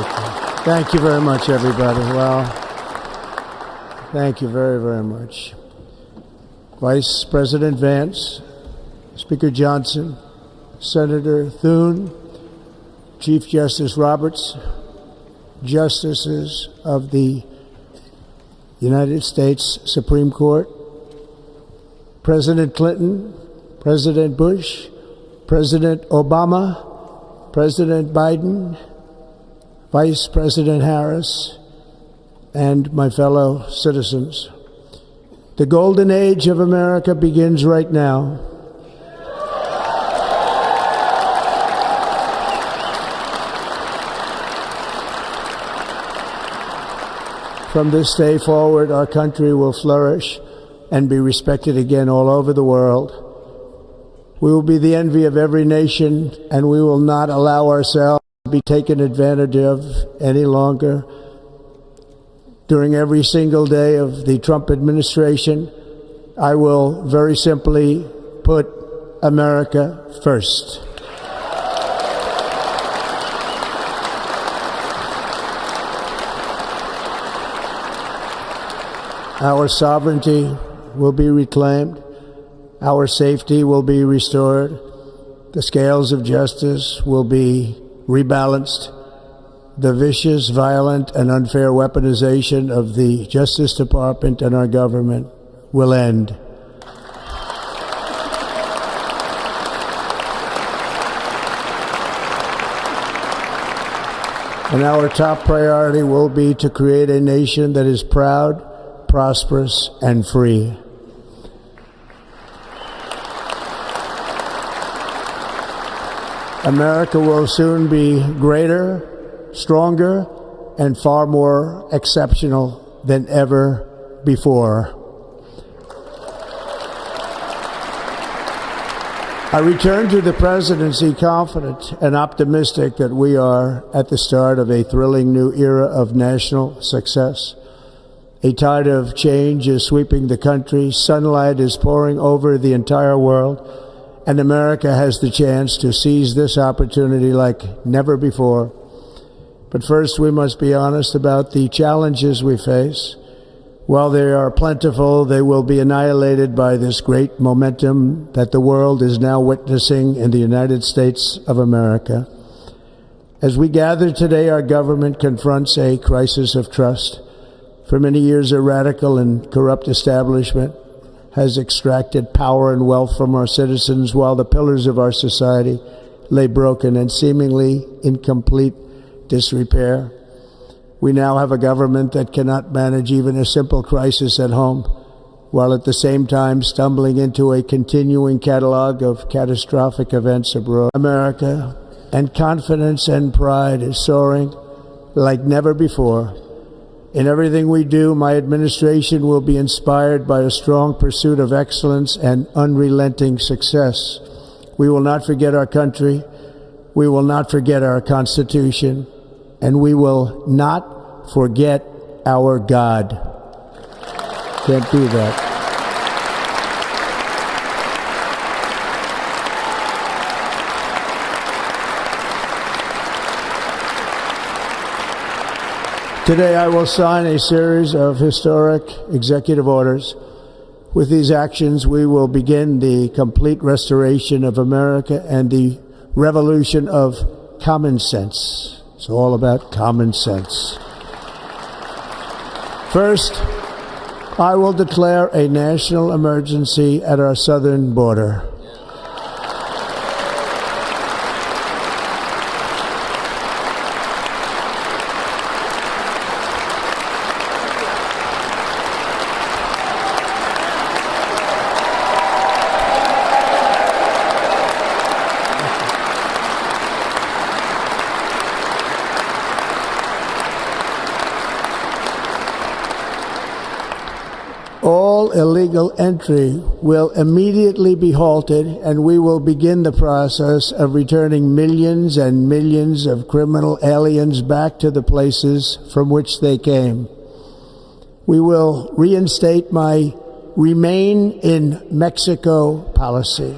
Thank you very much, everybody. Well, thank you very, very much. Vice President Vance, Speaker Johnson, Senator Thune, Chief Justice Roberts, Justices of the United States Supreme Court, President Clinton, President Bush, President Obama, President Biden, Vice President Harris, and my fellow citizens. The golden age of America begins right now. From this day forward, our country will flourish and be respected again all over the world. We will be the envy of every nation, and we will not allow ourselves to be taken advantage of any longer. During every single day of the Trump administration, I will very simply put America first. Our sovereignty will be reclaimed. Our safety will be restored. The scales of justice will be rebalanced. The vicious, violent, and unfair weaponization of the Justice Department and our government will end. And our top priority will be to create a nation that is proud, prosperous, and free. America will soon be greater, stronger, and far more exceptional than ever before. I return to the presidency confident and optimistic that we are at the start of a thrilling new era of national success. A tide of change is sweeping the country, sunlight is pouring over the entire world, and America has the chance to seize this opportunity like never before. But first, we must be honest about the challenges we face. While they are plentiful, they will be annihilated by this great momentum that the world is now witnessing in the United States of America. As we gather today, our government confronts a crisis of trust. For many years, a radical and corrupt establishment has extracted power and wealth from our citizens while the pillars of our society lay broken and seemingly in complete disrepair. We now have a government that cannot manage even a simple crisis at home, while at the same time stumbling into a continuing catalog of catastrophic events abroad. America, and confidence and pride is soaring like never before. In everything we do, my administration will be inspired by a strong pursuit of excellence and unrelenting success. We will not forget our country. We will not forget our Constitution. And we will not forget our God. Can't do that. Today, I will sign a series of historic executive orders. With these actions, we will begin the complete restoration of America and the revolution of common sense. It's all about common sense. First, I will declare a national emergency at our southern border. All illegal entry will immediately be halted, and we will begin the process of returning millions and millions of criminal aliens back to the places from which they came. We will reinstate my Remain in Mexico policy.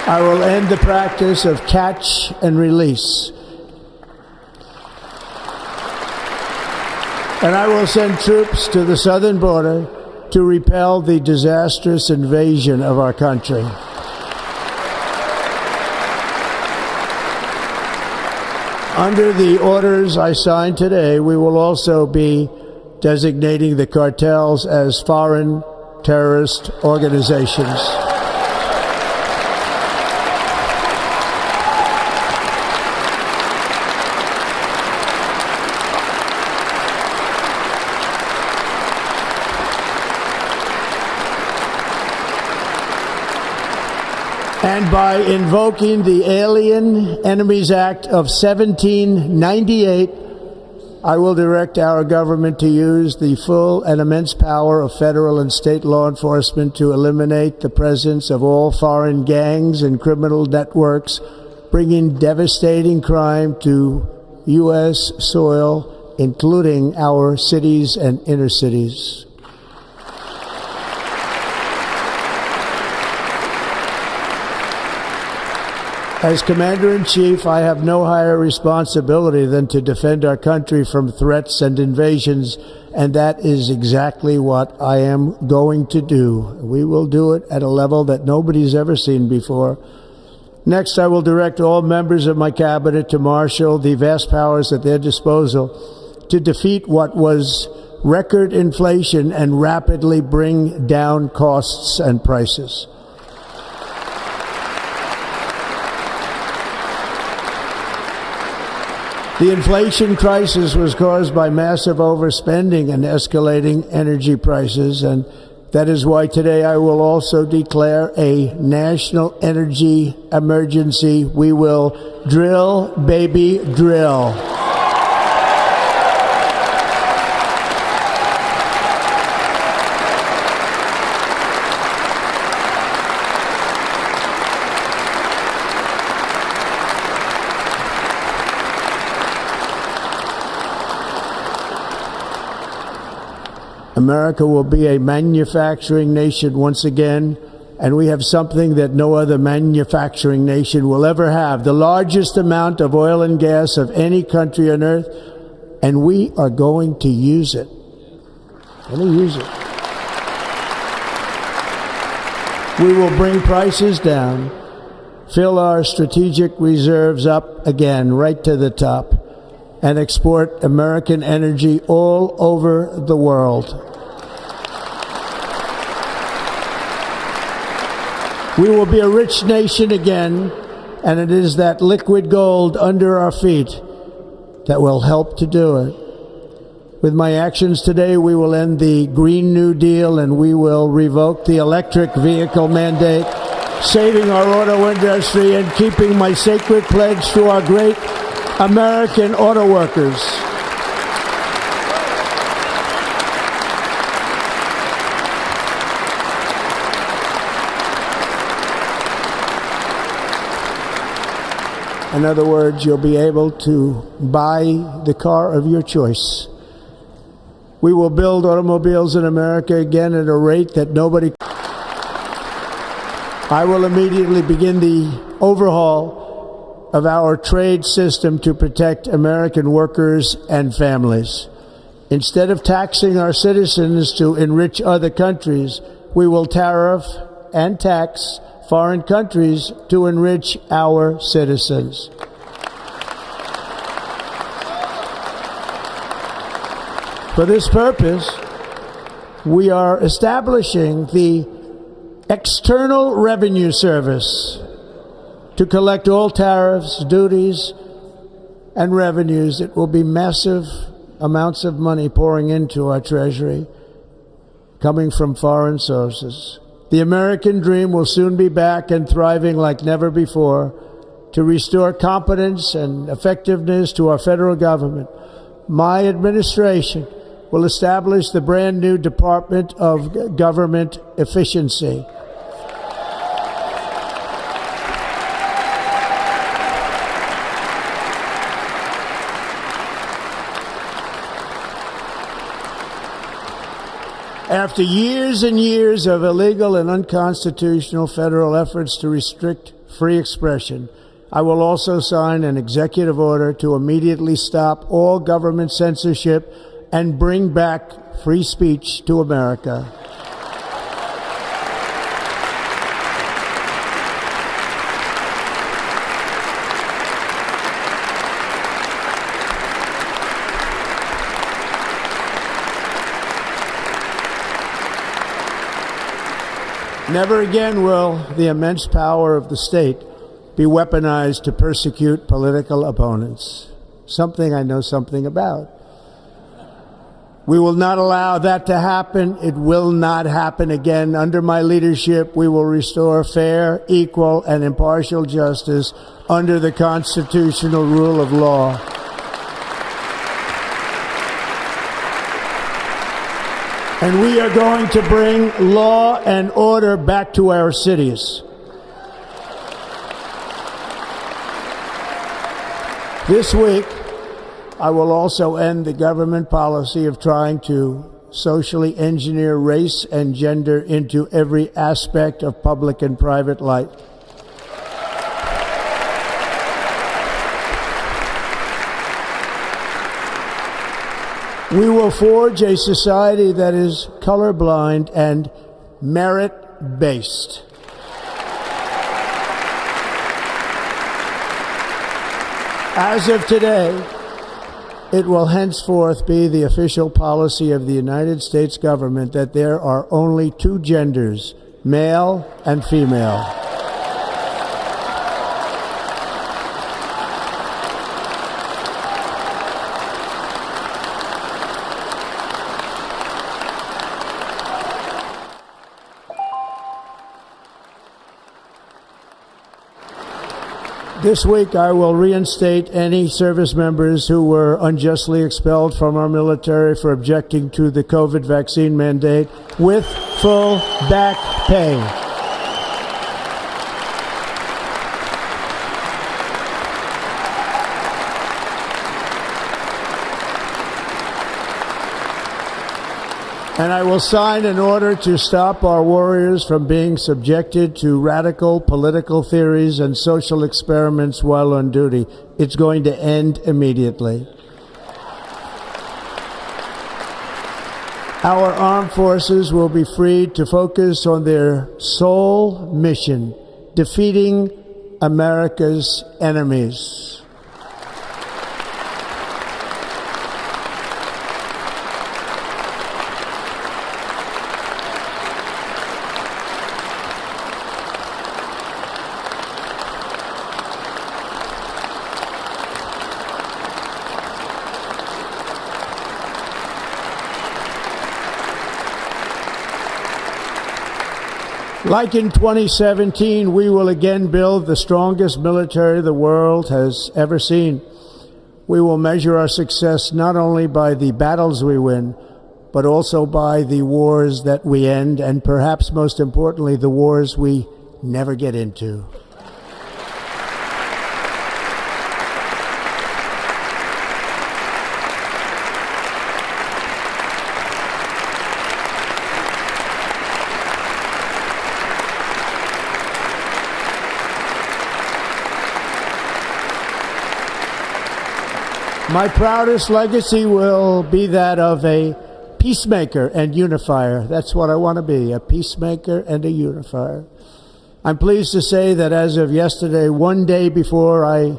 I will end the practice of catch and release. And I will send troops to the southern border to repel the disastrous invasion of our country. Under the orders I signed today, we will also be designating the cartels as foreign terrorist organizations. And by invoking the Alien Enemies Act of 1798, I will direct our government to use the full and immense power of federal and state law enforcement to eliminate the presence of all foreign gangs and criminal networks, bringing devastating crime to U.S. soil, including our cities and inner cities. As Commander-in-Chief, I have no higher responsibility than to defend our country from threats and invasions, and that is exactly what I am going to do. We will do it at a level that nobody's ever seen before. Next, I will direct all members of my cabinet to marshal the vast powers at their disposal to defeat what was record inflation and rapidly bring down costs and prices. The inflation crisis was caused by massive overspending and escalating energy prices, and that is why today I will also declare a national energy emergency. We will drill, baby, drill. America will be a manufacturing nation once again, and we have something that no other manufacturing nation will ever have, the largest amount of oil and gas of any country on earth, and we are going to use it. We will bring prices down, fill our strategic reserves up again, right to the top, and export American energy all over the world. We will be a rich nation again, and it is that liquid gold under our feet that will help to do it. With my actions today, we will end the Green New Deal, and we will revoke the electric vehicle mandate, saving our auto industry and keeping my sacred pledge to our great American auto workers. In other words, you'll be able to buy the car of your choice. We will build automobiles in America again at a rate that nobody. I will immediately begin the overhaul of our trade system to protect American workers and families. Instead of taxing our citizens to enrich other countries, we will tariff and tax foreign countries to enrich our citizens. For this purpose, we are establishing the External Revenue Service to collect all tariffs, duties, and revenues. It will be massive amounts of money pouring into our treasury, coming from foreign sources. The American dream will soon be back and thriving like never before to restore competence and effectiveness to our federal government. My administration will establish the brand new Department of Government Efficiency. After years and years of illegal and unconstitutional federal efforts to restrict free expression. I will also sign an executive order to immediately stop all government censorship and bring back free speech to America. Never again will the immense power of the state be weaponized to persecute political opponents, something I know something about. We will not allow that to happen. It will not happen again. Under my leadership, we will restore fair, equal, and impartial justice under the constitutional rule of law. And we are going to bring law and order back to our cities. This week, I will also end the government policy of trying to socially engineer race and gender into every aspect of public and private life. We will forge a society that is colorblind and merit-based. As of today, it will henceforth be the official policy of the United States government that there are only two genders, male and female. This week, I will reinstate any service members who were unjustly expelled from our military for objecting to the COVID vaccine mandate with full back pay. And I will sign an order to stop our warriors from being subjected to radical political theories and social experiments while on duty. It's going to end immediately. Our armed forces will be freed to focus on their sole mission, defeating America's enemies. Like in 2017, we will again build the strongest military the world has ever seen. We will measure our success not only by the battles we win, but also by the wars that we end, and perhaps most importantly, the wars we never get into. My proudest legacy will be that of a peacemaker and unifier. That's what I want to be, a peacemaker and a unifier. I'm pleased to say that as of yesterday, one day before I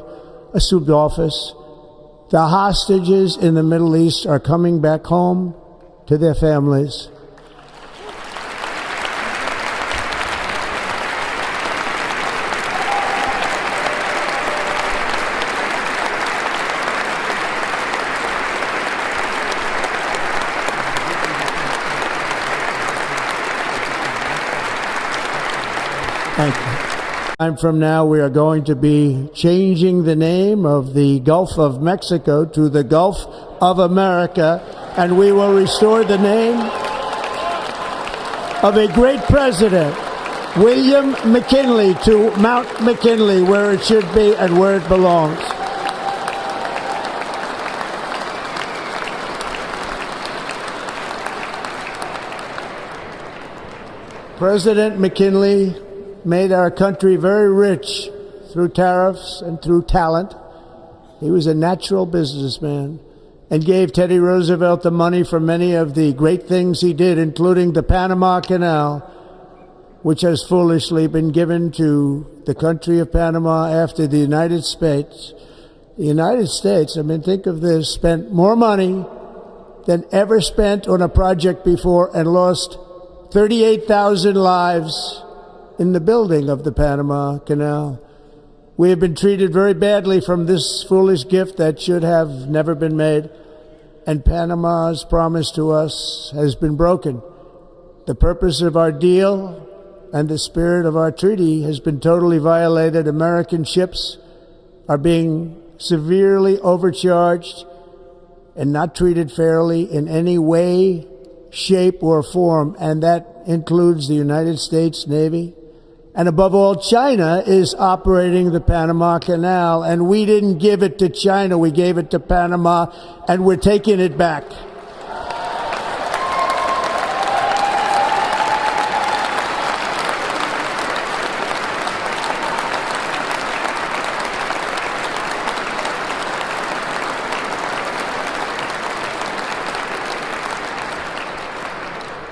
assumed office, the hostages in the Middle East are coming back home to their families. Thank you. Time from now, we are going to be changing the name of the Gulf of Mexico to the Gulf of America, and we will restore the name of a great president, William McKinley, to Mount McKinley, where it should be and where it belongs. President McKinley made our country very rich through tariffs and through talent. He was a natural businessman and gave Teddy Roosevelt the money for many of the great things he did, including the Panama Canal, which has foolishly been given to the country of Panama after the United States. The United States, I mean, think of this, spent more money than ever spent on a project before and lost 38,000 lives in the building of the Panama Canal. We have been treated very badly from this foolish gift that should have never been made, and Panama's promise to us has been broken. The purpose of our deal and the spirit of our treaty has been totally violated. American ships are being severely overcharged and not treated fairly in any way, shape, or form, and that includes the United States Navy. And above all, China is operating the Panama Canal, and we didn't give it to China, we gave it to Panama, and we're taking it back.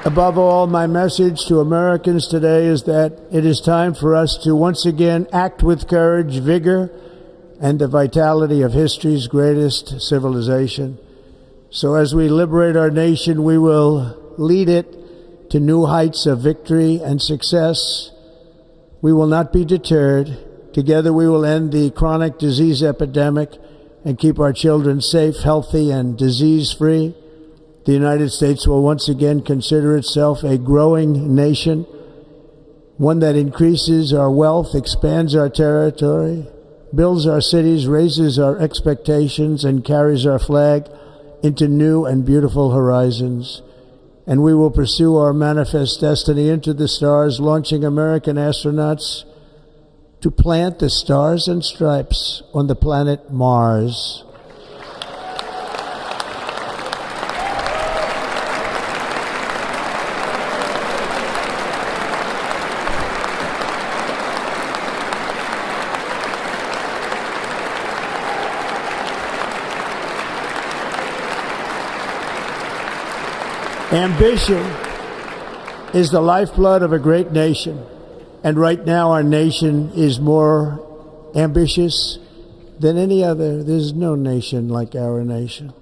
Above all, my message to Americans today is that it is time for us to once again act with courage, vigor, and the vitality of history's greatest civilization. So as we liberate our nation, we will lead it to new heights of victory and success. We will not be deterred. Together we will end the chronic disease epidemic and keep our children safe, healthy, and disease-free. The United States will once again consider itself a growing nation, one that increases our wealth, expands our territory, builds our cities, raises our expectations, and carries our flag into new and beautiful horizons. And we will pursue our manifest destiny into the stars, launching American astronauts to plant the stars and stripes on the planet Mars. Ambition is the lifeblood of a great nation, and right now our nation is more ambitious than any other. There's no nation like our nation.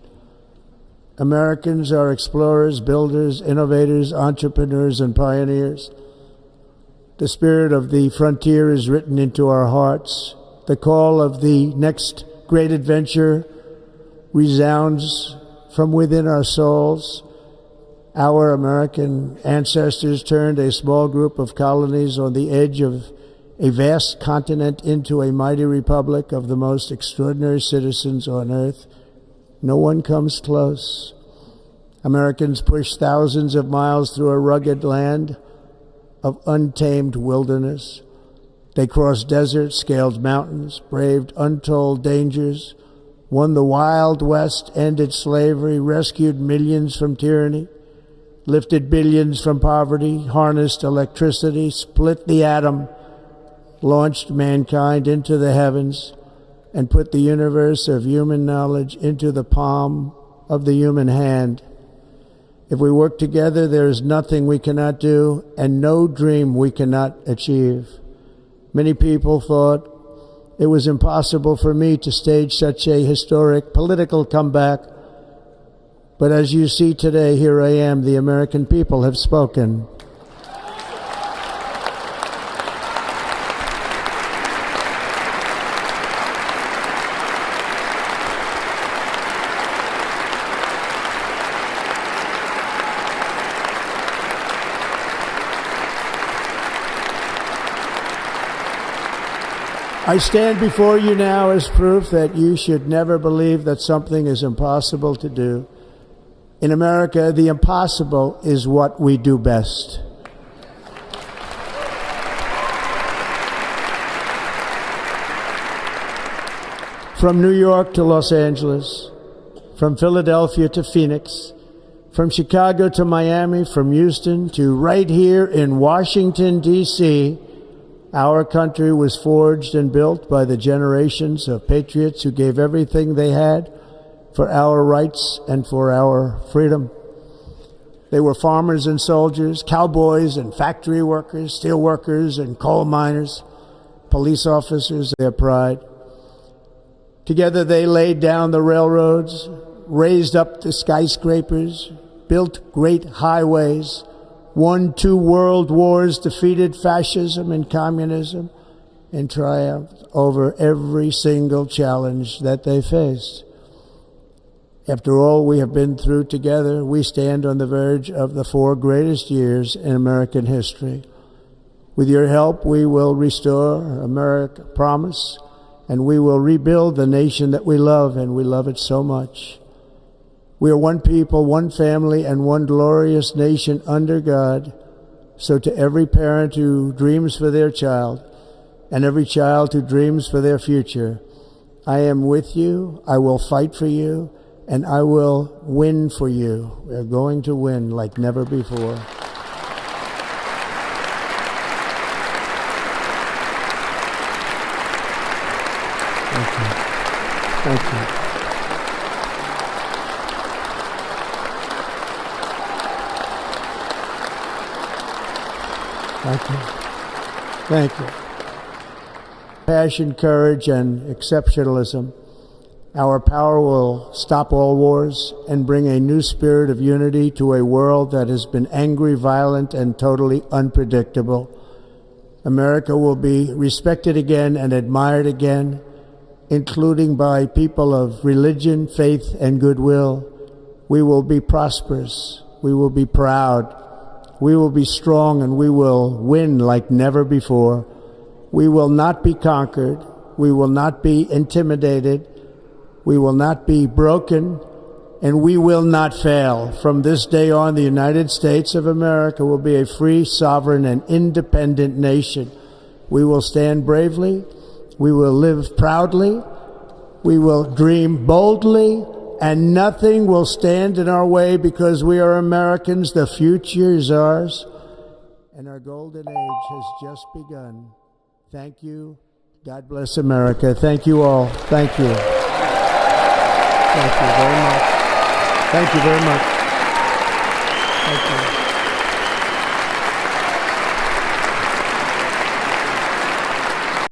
Americans are explorers, builders, innovators, entrepreneurs, and pioneers. The spirit of the frontier is written into our hearts. The call of the next great adventure resounds from within our souls. Our American ancestors turned a small group of colonies on the edge of a vast continent into a mighty republic of the most extraordinary citizens on earth. No one comes close. Americans pushed thousands of miles through a rugged land of untamed wilderness. They crossed deserts, scaled mountains, braved untold dangers, won the Wild West, ended slavery, rescued millions from tyranny, lifted billions from poverty, harnessed electricity, split the atom, launched mankind into the heavens, and put the universe of human knowledge into the palm of the human hand. If we work together, there is nothing we cannot do and no dream we cannot achieve. Many people thought it was impossible for me to stage such a historic political comeback. But as you see today, here I am. The American people have spoken. I stand before you now as proof that you should never believe that something is impossible to do. In America, the impossible is what we do best. From New York to Los Angeles, from Philadelphia to Phoenix, from Chicago to Miami, from Houston to right here in Washington, D.C., Our country was forged and built by the generations of patriots who gave everything they had for our rights and for our freedom. They were farmers and soldiers, cowboys and factory workers, steel workers and coal miners, police officers, their pride. Together they laid down the railroads, raised up the skyscrapers, built great highways, won 2 world wars, defeated fascism and communism, and triumphed over every single challenge that they faced. After all we have been through together, we stand on the verge of the 4 greatest years in American history. With your help, we will restore America, promise, and we will rebuild the nation that we love, and we love it so much. We are one people, one family, and one glorious nation under God. So to every parent who dreams for their child, and every child who dreams for their future, I am with you, I will fight for you, and I will win for you. We are going to win like never before. Thank you. Thank you. Thank you. Thank you. Passion, courage, and exceptionalism. Our power will stop all wars and bring a new spirit of unity to a world that has been angry, violent, and totally unpredictable. America will be respected again and admired again, including by people of religion, faith, and goodwill. We will be prosperous. We will be proud. We will be strong, and we will win like never before. We will not be conquered. We will not be intimidated. We will not be broken, and we will not fail. From this day on, the United States of America will be a free, sovereign, and independent nation. We will stand bravely. We will live proudly. We will dream boldly, and nothing will stand in our way because we are Americans. The future is ours, and our golden age has just begun. Thank you. God bless America. Thank you all. Thank you. Thank you very much. Thank you very much. Thank you.